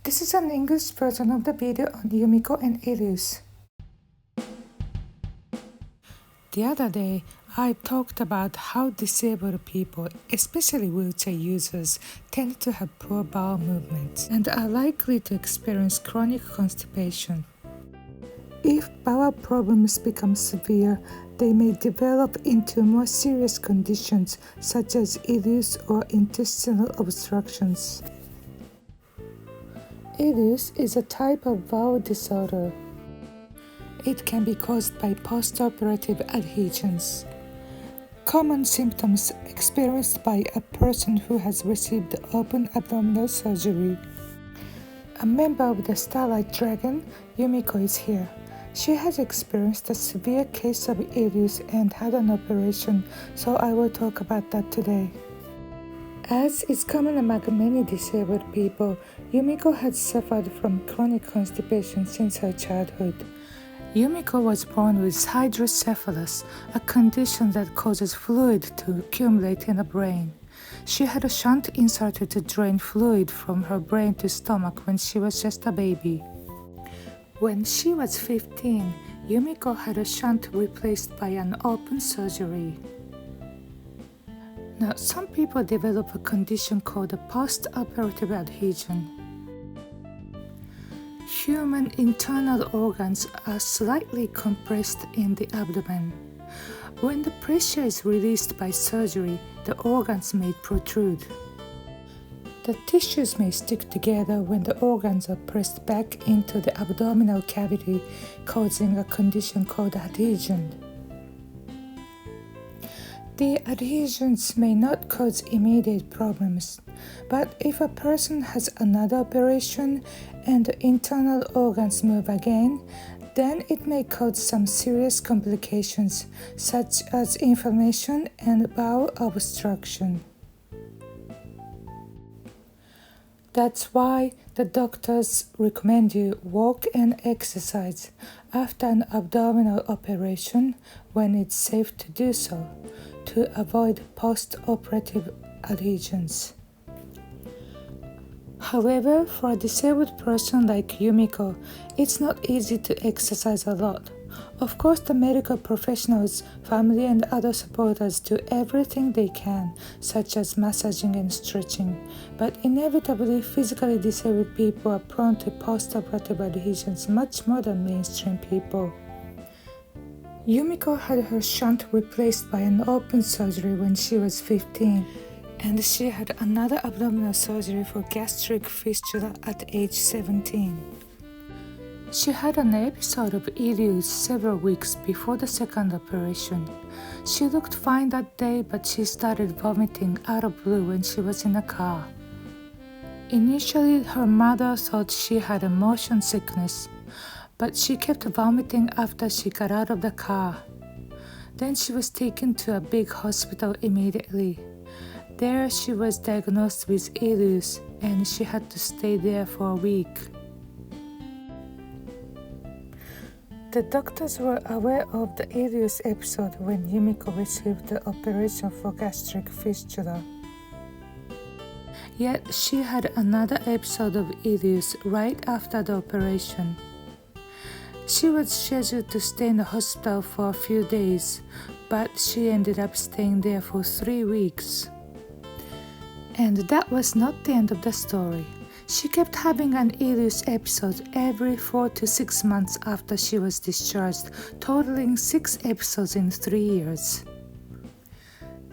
This is an English version of the video on Yumiko and Ileus. The other day, I talked about how disabled people, especially wheelchair users, tend to have poor bowel movements and are likely to experience chronic constipation. If bowel problems become severe, they may develop into more serious conditions such as ileus or intestinal obstructions. Ileus is a type of bowel disorder. It can be caused by post-operative adhesions. Common symptoms experienced by a person who has received open abdominal surgery. A member of the Starlight Dragon, Yumiko, is here. She has experienced a severe case of ileus and had an operation, so I will talk about that today. As is common among many disabled people, Yumiko has suffered from chronic constipation since her childhood. Yumiko was born with hydrocephalus, a condition that causes fluid to accumulate in the brain. She had a shunt inserted to drain fluid from her brain to stomach when she was just a baby. When she was 15, Yumiko had a shunt replaced by an open surgery. Now, some people develop a condition called a post-operative adhesion. Human internal organs are slightly compressed in the abdomen. When the pressure is released by surgery, the organs may protrude. The tissues may stick together when the organs are pressed back into the abdominal cavity, causing a condition called adhesion. The adhesions may not cause immediate problems, but if a person has another operation and the internal organs move again, then it may cause some serious complications such as inflammation and bowel obstruction. That's why the doctors recommend you walk and exercise after an abdominal operation when it's safe to do so, to avoid post-operative adhesions. However, for a disabled person like Yumiko, it's not easy to exercise a lot. Of course, the medical professionals, family and other supporters do everything they can, such as massaging and stretching, but inevitably physically disabled people are prone to post-operative adhesions much more than mainstream people. Yumiko had her shunt replaced by an open surgery when she was 15, and she had another abdominal surgery for gastric fistula at age 17. She had an episode of ileus several weeks before the second operation. She looked fine that day, but she started vomiting out of blue when she was in a car. Initially, her mother thought she had a motion sickness, but she kept vomiting after she got out of the car. Then she was taken to a big hospital immediately. There she was diagnosed with ileus, and she had to stay there for a week. The doctors were aware of the ileus episode when Yumiko received the operation for gastric fistula. Yet she had another episode of ileus right after the operation. She was scheduled to stay in the hospital for a few days, but she ended up staying there for 3 weeks. And that was not the end of the story. She kept having an ileus episode every 4 to 6 months after she was discharged, totaling 6 episodes in 3 years.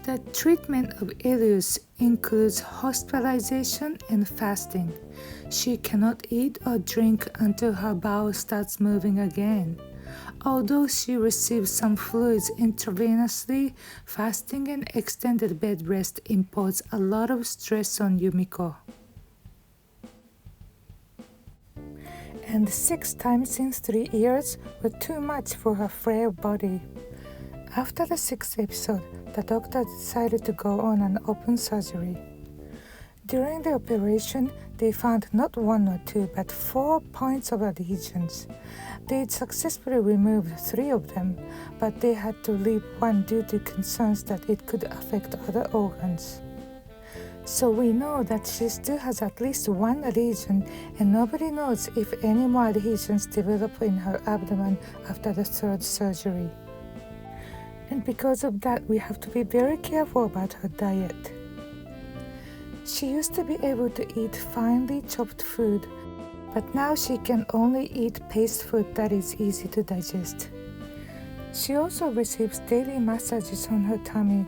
The treatment of ileus includes hospitalization and fasting. She cannot eat or drink until her bowel starts moving again. Although she receives some fluids intravenously, fasting and extended bed rest impose a lot of stress on Yumiko. And 6 times in 3 years were too much for her frail body. After the 6th episode, the doctor decided to go on an open surgery. During the operation, they found not 1 or 2 but 4 points of adhesions. They had successfully removed 3 of them, but they had to leave 1 due to concerns that it could affect other organs. So we know that she still has at least one adhesion, and nobody knows if any more adhesions develop in her abdomen after the third surgery. And because of that, we have to be very careful about her diet. She used to be able to eat finely chopped food, but now she can only eat paste food that is easy to digest. She also receives daily massages on her tummy.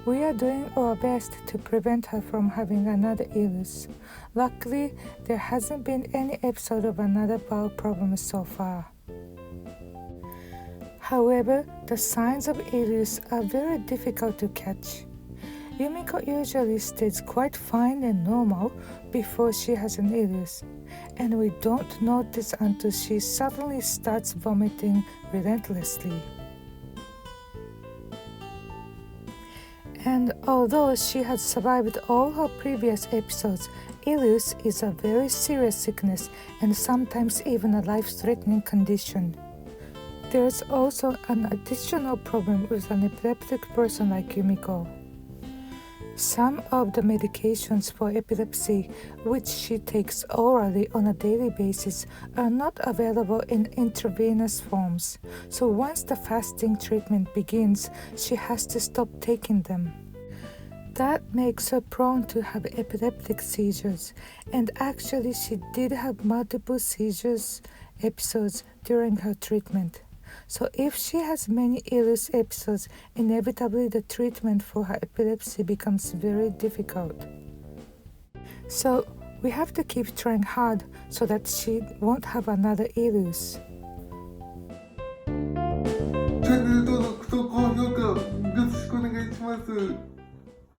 We are doing our best to prevent her from having another Ileus. Luckily, there hasn't been any episode of another bowel problem so far. However, the signs of Ileus are very difficult to catch. Yumiko usually stays quite fine and normal before she has an Ileus, and we don't notice until she suddenly starts vomiting relentlessly. And although she has survived all her previous episodes, Ileus is a very serious sickness and sometimes even a life-threatening condition. There is also an additional problem with an epileptic person like Yumiko. Some of the medications for epilepsy, which she takes orally on a daily basis, are not available in intravenous forms. So once the fasting treatment begins, she has to stop taking them. That makes her prone to have epileptic seizures, and actually she did have multiple seizures episodes during her treatment. So if she has many Ileus episodes, inevitably the treatment for her epilepsy becomes very difficult. So we have to keep trying hard so that she won't have another Ileus. チャンネル登録と高評価よろしくお願いします。